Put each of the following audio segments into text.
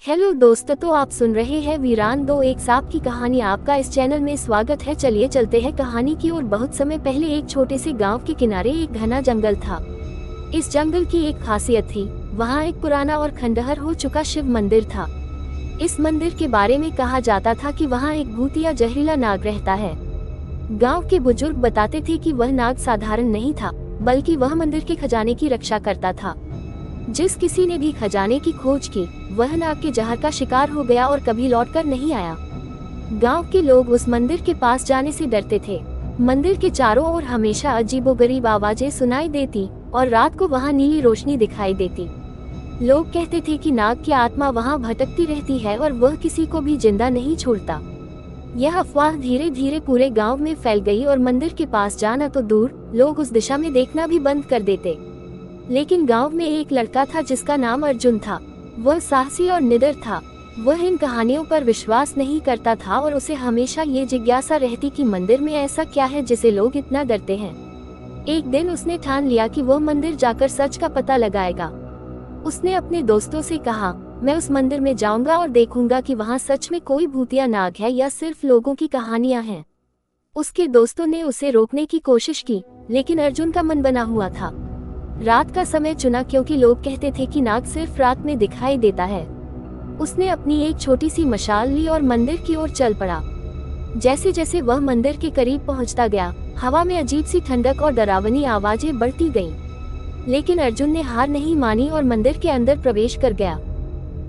Hello दोस्तों, तो आप सुन रहे हैं वीरान दो एक सांप की कहानी। आपका इस चैनल में स्वागत है। चलिए चलते हैं कहानी की ओर। बहुत समय पहले एक छोटे से गांव के किनारे एक घना जंगल था। इस जंगल की एक खासियत थी, वहाँ एक पुराना और खंडहर हो चुका शिव मंदिर था। इस मंदिर के बारे में कहा जाता था कि वहाँ एक भूत या जहरीला नाग रहता है। गाँव के बुजुर्ग बताते थे कि वह नाग साधारण नहीं था, बल्कि वह मंदिर के खजाने की रक्षा करता था। जिस किसी ने भी खजाने की खोज की, वह नाग के जहर का शिकार हो गया और कभी लौटकर नहीं आया। गांव के लोग उस मंदिर के पास जाने से डरते थे। मंदिर के चारों ओर हमेशा अजीबोगरीब आवाजें सुनाई देती और रात को वहां नीली रोशनी दिखाई देती। लोग कहते थे कि नाग की आत्मा वहां भटकती रहती है और वह किसी को भी जिंदा नहीं छोड़ता। यह अफवाह धीरे धीरे पूरे गांव में फैल गई और मंदिर के पास जाना तो दूर, लोग उस दिशा में देखना भी बंद कर देते। लेकिन गांव में एक लड़का था जिसका नाम अर्जुन था। वह साहसी और निडर था। वह इन कहानियों पर विश्वास नहीं करता था और उसे हमेशा ये जिज्ञासा रहती कि मंदिर में ऐसा क्या है जिसे लोग इतना डरते हैं। एक दिन उसने ठान लिया कि वह मंदिर जाकर सच का पता लगाएगा। उसने अपने दोस्तों से कहा, मैं उस मंदिर में जाऊंगा और देखूंगा कि वहाँ सच में कोई भूतिया नाग है या सिर्फ लोगों की कहानियां हैं। उसके दोस्तों ने उसे रोकने की कोशिश की, लेकिन अर्जुन का मन बना हुआ था। रात का समय चुना क्योंकि लोग कहते थे कि नाग सिर्फ रात में दिखाई देता है। उसने अपनी एक छोटी सी मशाल ली और मंदिर की ओर चल पड़ा। जैसे जैसे वह मंदिर के करीब पहुंचता गया, हवा में अजीब सी ठंडक और डरावनी आवाजें बढ़ती गईं। लेकिन अर्जुन ने हार नहीं मानी और मंदिर के अंदर प्रवेश कर गया।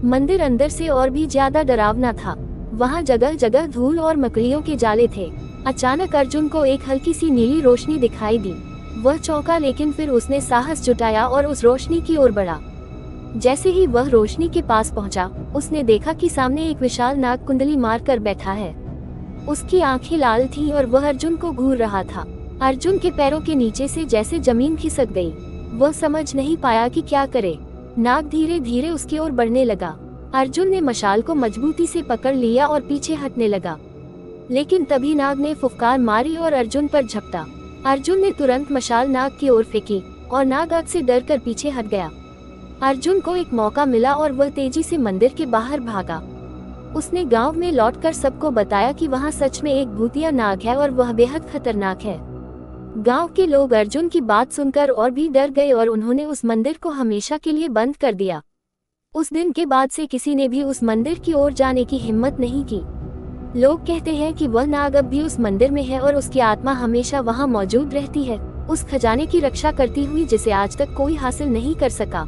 मंदिर अंदर से और भी ज्यादा डरावना था। वहाँ जगह जगह धूल और मकड़ियों के जाले थे। अचानक अर्जुन को एक हल्की सी नीली रोशनी दिखाई दी। वह चौंका, लेकिन फिर उसने साहस जुटाया और उस रोशनी की ओर बढ़ा। जैसे ही वह रोशनी के पास पहुंचा, उसने देखा कि सामने एक विशाल नाग कुंडली मार कर बैठा है। उसकी आंखें लाल थीं और वह अर्जुन को घूर रहा था। अर्जुन के पैरों के नीचे से जैसे जमीन खिसक गई। वह समझ नहीं पाया कि क्या करे। नाग धीरे धीरे उसकी ओर बढ़ने लगा। अर्जुन ने मशाल को मजबूती से पकड़ लिया और पीछे हटने लगा। लेकिन तभी नाग ने फुफकार मारी और अर्जुन पर झपटा। अर्जुन ने तुरंत मशाल नाग की ओर फेंकी और नाग आग से डरकर पीछे हट गया। अर्जुन को एक मौका मिला और वह तेजी से मंदिर के बाहर भागा। उसने गांव में लौटकर सबको बताया कि वहां सच में एक भूतिया नाग है और वह बेहद खतरनाक है। गांव के लोग अर्जुन की बात सुनकर और भी डर गए और उन्होंने उस मंदिर को हमेशा के लिए बंद कर दिया। उस दिन के बाद से किसी ने भी उस मंदिर की ओर जाने की हिम्मत नहीं की। लोग कहते हैं कि वह नाग अब भी उस मंदिर में है और उसकी आत्मा हमेशा वहां मौजूद रहती है, उस खजाने की रक्षा करती हुई जिसे आज तक कोई हासिल नहीं कर सका।